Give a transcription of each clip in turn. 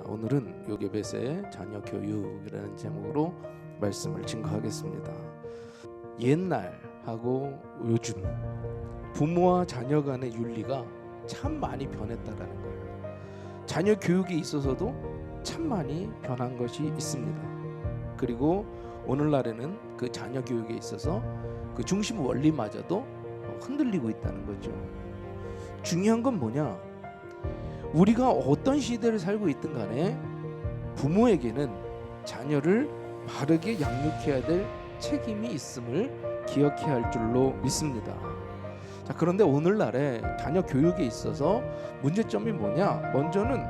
오늘은 요게벳의 자녀 교육이라는 제목으로 말씀을 증거하겠습니다. 옛날하고 요즘 부모와 자녀 간의 윤리가 참 많이 변했다라는 거예요. 자녀 교육에 있어서도 참 많이 변한 것이 있습니다. 그리고 오늘날에는 그 자녀 교육에 있어서 그 중심 원리마저도 흔들리고 있다는 거죠. 중요한 건 뭐냐? 우리가 어떤 시대를 살고 있든 간에 부모에게는 자녀를 바르게 양육해야 될 책임이 있음을 기억해야 할 줄로 믿습니다. 자, 그런데 오늘날에 자녀 교육에 있어서 문제점이 뭐냐? 먼저는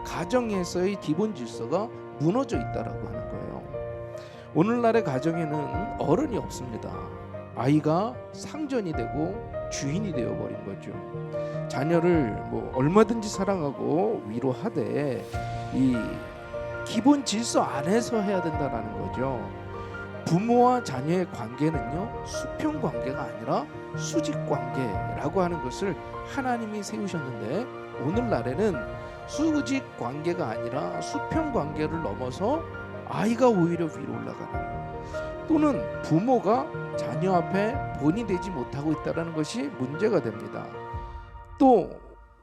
가정에서의 기본 질서가 무너져 있다라고 하는 거예요. 오늘날의 가정에는 어른이 없습니다. 아이가 상전이 되고 주인이 되어버린 거죠. 자녀를 얼마든지 사랑하고 위로하되 이 기본 질서 안에서 해야 된다라는 거죠. 부모와 자녀의 관계는요, 수평 관계가 아니라 수직 관계라고 하는 것을 하나님이 세우셨는데, 오늘날에는 수직 관계가 아니라 수평 관계를 넘어서 아이가 오히려 위로 올라가는, 또는 부모가 자녀 앞에 본이 되지 못하고 있다는 것이 문제가 됩니다. 또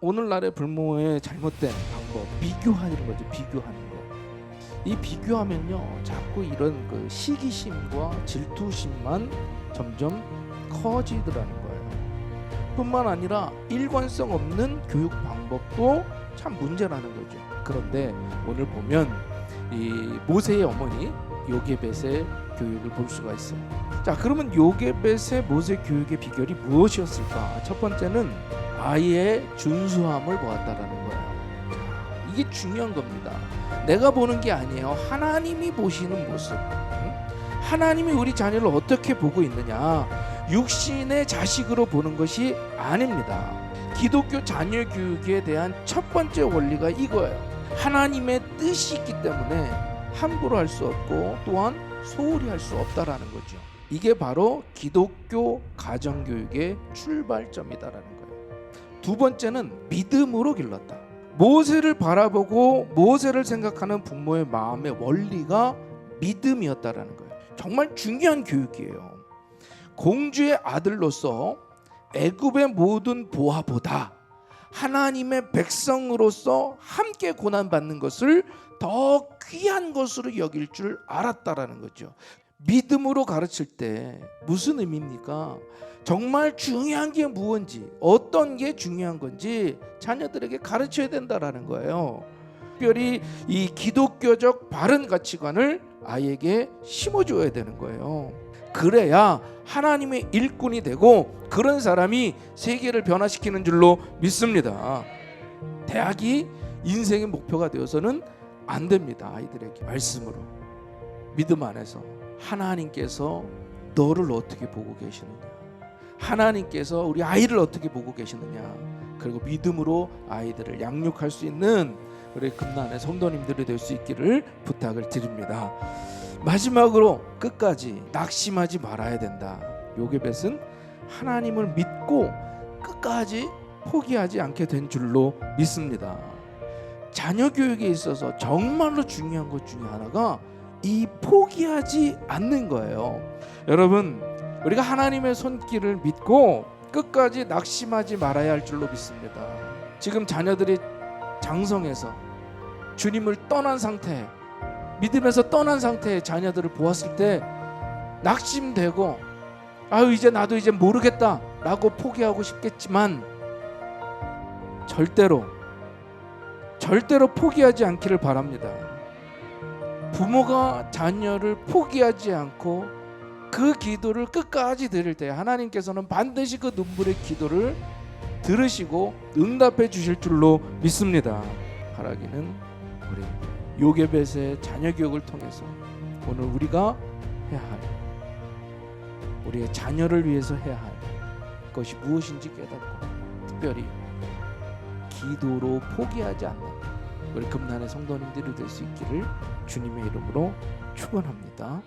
오늘날의 부모의 잘못된 방법, 비교하는 거죠. 비교하는 거. 이 비교하면요, 자꾸 이런 그 시기심과 질투심만 점점 커지더라는 거예요. 뿐만 아니라 일관성 없는 교육 방법도 참 문제라는 거죠. 그런데 오늘 보면 이 모세의 어머니 요게벳의 교육을 볼 수가 있어요. 자, 그러면 요게벳의 모세 교육의 비결이 무엇이었을까? 첫 번째는 아이의 준수함을 보았다라는 거예요. 이게 중요한 겁니다. 내가 보는 게 아니에요. 하나님이 보시는 모습. 하나님이 우리 자녀를 어떻게 보고 있느냐, 육신의 자식으로 보는 것이 아닙니다. 기독교 자녀 교육에 대한 첫 번째 원리가 이거예요. 하나님의 뜻이 있기 때문에 함부로 할 수 없고 또한 소홀히 할 수 없다라는 거죠. 이게 바로 기독교 가정교육의 출발점이다라는 거예요. 두 번째는 믿음으로 길렀다. 모세를 바라보고 모세를 생각하는 부모의 마음의 원리가 믿음이었다라는 거예요. 정말 중요한 교육이에요. 공주의 아들로서 애굽의 모든 보화보다 하나님의 백성으로서 함께 고난받는 것을 더 귀한 것으로 여길 줄 알았다라는 거죠. 믿음으로 가르칠 때 무슨 의미입니까? 정말 중요한 게 무엇인지, 어떤 게 중요한 건지 자녀들에게 가르쳐야 된다라는 거예요. 특별히 이 기독교적 바른 가치관을 아이에게 심어줘야 되는 거예요. 그래야 하나님의 일꾼이 되고 그런 사람이 세계를 변화시키는 줄로 믿습니다. 대학이 인생의 목표가 되어서는 안 됩니다. 아이들에게 말씀으로, 믿음 안에서 하나님께서 너를 어떻게 보고 계시느냐, 하나님께서 우리 아이를 어떻게 보고 계시느냐, 그리고 믿음으로 아이들을 양육할 수 있는 우리 금난의 성도님들이 될 수 있기를 부탁을 드립니다. 마지막으로 끝까지 낙심하지 말아야 된다. 요게벳은 하나님을 믿고 끝까지 포기하지 않게 된 줄로 믿습니다. 자녀 교육에 있어서 정말로 중요한 것 중에 하나가 이 포기하지 않는 거예요. 여러분, 우리가 하나님의 손길을 믿고 끝까지 낙심하지 말아야 할 줄로 믿습니다. 지금 자녀들이 장성해서 주님을 떠난 상태, 믿음에서 떠난 상태의 자녀들을 보았을 때 낙심되고, 이제 나도 이제 모르겠다 라고 포기하고 싶겠지만 절대로 포기하지 않기를 바랍니다. 부모가 자녀를 포기하지 않고 그 기도를 끝까지 드릴 때 하나님께서는 반드시 그 눈물의 기도를 들으시고 응답해 주실 줄로 믿습니다. 바라기는 우리 요게벳의 자녀 교육을 통해서 오늘 우리가 해야 할, 우리의 자녀를 위해서 해야 할 것이 무엇인지 깨닫고 특별히 기도로 포기하지 않는 우리 금난의 성도님들이 될 수 있기를 주님의 이름으로 축원합니다.